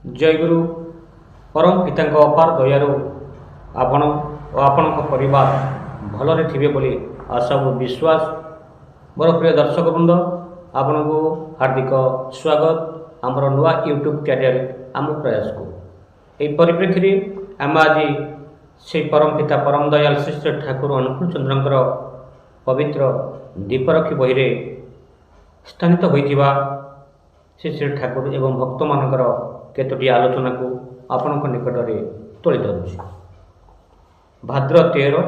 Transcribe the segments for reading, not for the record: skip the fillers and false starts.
जयगुरु परम पिता अपार दयारू आपण और आपण परिवार भलरे थिबे बोली आशा और विश्वास। मोर प्रिय दर्शक वृंद आपण को हार्दिक स्वागत आमर नुआ यूट्यूब चैनल आम प्रयास को यही परिप्रेक्षी आम आज से परम पिता परम दयाल श्री श्री ठाकुर अनुकूल चंद्रंकर पवित्र दीपरखी बही स्थानित होइथिबा श्री श्री ठाकुर एवं भक्त मानकर केतोटी आलोचना को आपण निकट में तोली धरुछि। भाद्र 13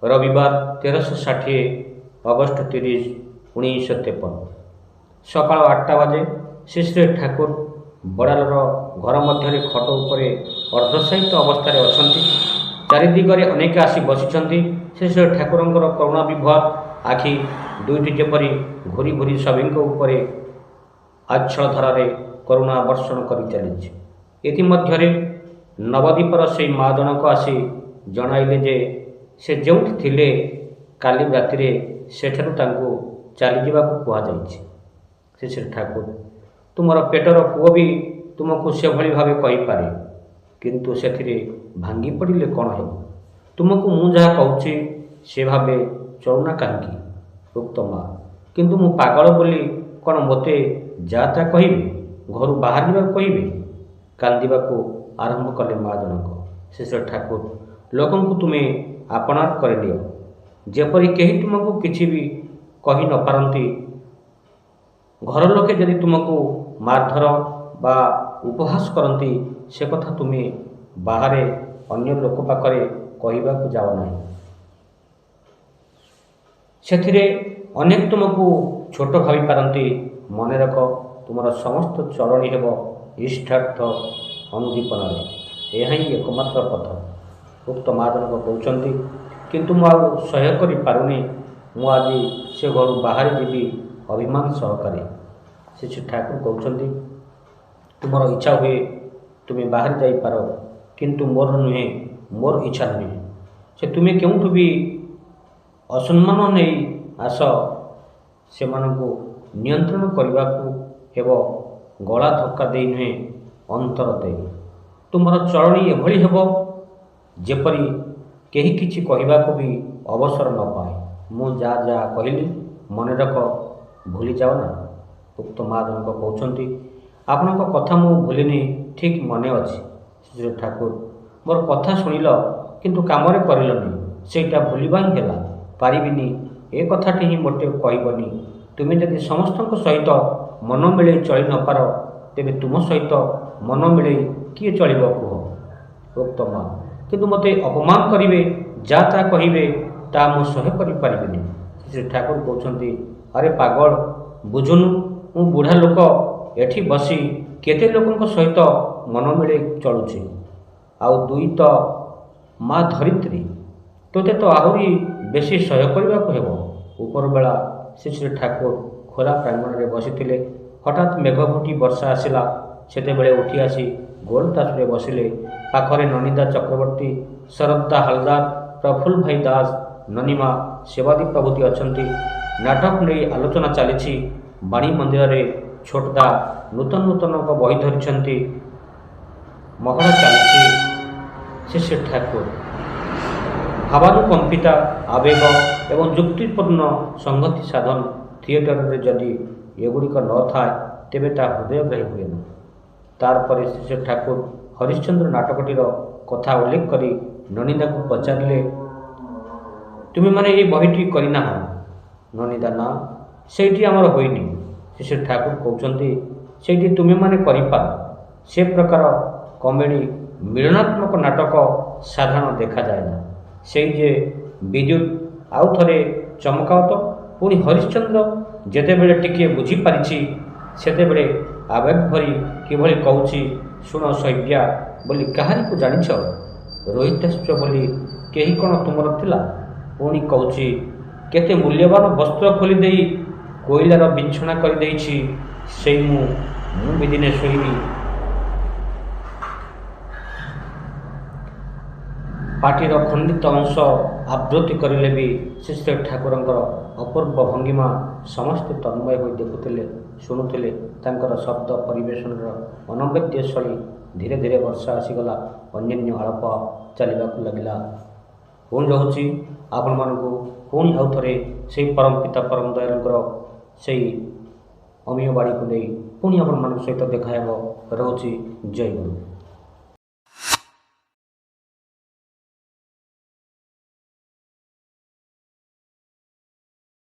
रविवार 1360 अगस्ट 30 1953 सकाल 8टा बजे श्री श्री ठाकुर बड़ालर घर मध्य खट उपर अर्धशायित अवस्था अच्छी। चारिदिगरे अनेक आसी बसिछन्ति। श्री श्री ठाकुरंकर करुणा विभर आखि दुईटी जेपरी घूरी घूरी सभी उपर आच्छल धारे करुणा वर्षण कर चली। इतिमध्य नवद्वीपर से माँ जनक आसी जणाइले जे से जोठी थिले काली राति सेठू चली जावाक कहुई। श्री श्री ठाकुर तुमर पेटर पुओ भी तुमको से भली भावे कहीपे किंतु से भांगी पड़े कौन हो तुमको मु जहाँ कहूँ से भावे चलुना कहीं उक्त माँ किंतु मु पागल बोली कौन मते जाता कह घर बाहर कहे कांदा आरंभ कले माँ जनक। श्री श्री ठाकुर लोक तुम्हें आपणार कर जेपरी कहीं तुमको किसी भी कही न पारती। घर लोके जदि तुमको मारधर बा उपहास करती से कथा तुम्हें बाहर अन्य लोक पाखरे कहवा जाओ ना। से अनेक तुमको छोट भावी पारती मन रख तुमर समस्त चलनी हेब इष्टार्थ अनुदीपन यह ही एकमात्र पथ उक्त माँ जनक कहते किंतु मुझे सह्य कर पारुनी मुझे से घर बाहर जीवी अभिमान सहकारी। श्री श्री ठाकुर कहते तुमर इच्छा हुए तुम्हें बाहर जापार किंतु मोर नुहे मोर इच्छा नुहे से तुम्हें क्यों भी असम्मान नहीं आस से नियंत्रण करने को हेब गला धक्का दे नुहे अंतर दे तुमर चलनी एभली हेब जेपरी केही किछि कहवा को भी अवसर न पाए। मु जा जा कहली मन रख भूली जाओ ना। उक्त माँ जनक कहते आपण कथा मु भूलिनी ठीक मने अच्छी। श्री ठाकुर मोर कथा शुणिल किंतु काम करलनी सेटा भूलवा ही है पारिबिनी ए कथाटी ही मोटे कहबनी। तुम्हें जदि समस्त सहित मन मिले चली न पार तेरे तुम सहित मन मिले किए चलो कह। उक्त माँ किंतु मते अपमान करेंगे जाता कहे ता मु सह्य करें। श्री ठाकुर कहते अरे पागल बुझुनु मु बुढ़ा लोक एठी बसी केते लोकों सहित मन मिले चलुछि आउ दुई तो माँ धरित्री तोते तो आहरी बेसी सह्य करने को हेब। ऊपर बेला श्री श्री ठाकुर खोला प्रांगण में बसी हठात मेघ फुटी वर्षा आसला सेतेबेले उठी आसी गोल तासुरे बसिले। पाखरे ननिदा चक्रवर्ती शरद्दा हालदार प्रफुल्ल भाई दास ननीमा सेवादी प्रभृति अच्छी। नाटक नहीं आलोचना चली बाणी मंदिर रे छोटदा नूतन नूतन बही धरी महड़ा चली। श्री श्री ठाकुर भावानुकंपिता आवेग एवं युक्तिपूर्ण संगति साधन थिएटर रे जदि एगुड़िक न थाए तेबे ता हृदयग्राही हुए न। तारपर श्री श्री ठाकुर हरिश्चंद्र नाटकटीर कथा उल्लेख करी ननिदा को पचारे तुम्हें माने ये बहीटी करना हो ननिदा ना सेठी आमर होइनी। श्री श्री ठाकुर कहते सेठी तुम्हें माने करिपार से प्रकार कमेडी मिलनात्मक नाटक साधारण देखा जाए ना। से जे विद्युत आउ थे चमकाओ तो पुणी हरिश्चंद्र जेतेबेले टिके बुझी पारिछि सेतेबेले आवेग भरी किभली कहूछि शुण सैव्या बोली काहारी को जानिछ रोहिताश्च बोली केही कौन तुमर थिला पुणी कहूछि केते मूल्यवान वस्त्र खोली देई कोइलार बिछଣା कर देइछि सेई मु भी दिने शोइबी। पार्टीर खंडित अंश आवृत्ति करें भी श्री श्री ठाकुरंकर अपूर्व भंगिमा समस्ते तन्मय हो देखुले शुणुले ତାଙ୍କର ଶବ୍ଦ ପରିବେଷଣର ଅନବଦ୍ୟ ଶୈଳୀ ଧୀରେ ଧୀରେ ବର୍ଷା ଆସିଗଲା। ଅନ୍ୟାନ୍ୟ ଆଳାପ ଚାଲିବାକୁ ଲାଗିଲା। ପୁଣି ରହୁଛି ଆପଣମାନଙ୍କୁ ପୁଣି ଆଉ ଥରେ ସେଇ ପରମ ପିତା ପରମ ଦୟାଳୁଙ୍କର ସେଇ ଅମୀୟ ବାଣୀକୁ ନେଇ ପୁଣି ଆପଣମାନଙ୍କ ସହିତ ଦେଖା ହେବ। ରହୁଛି ଜୟ ଗୁରୁ।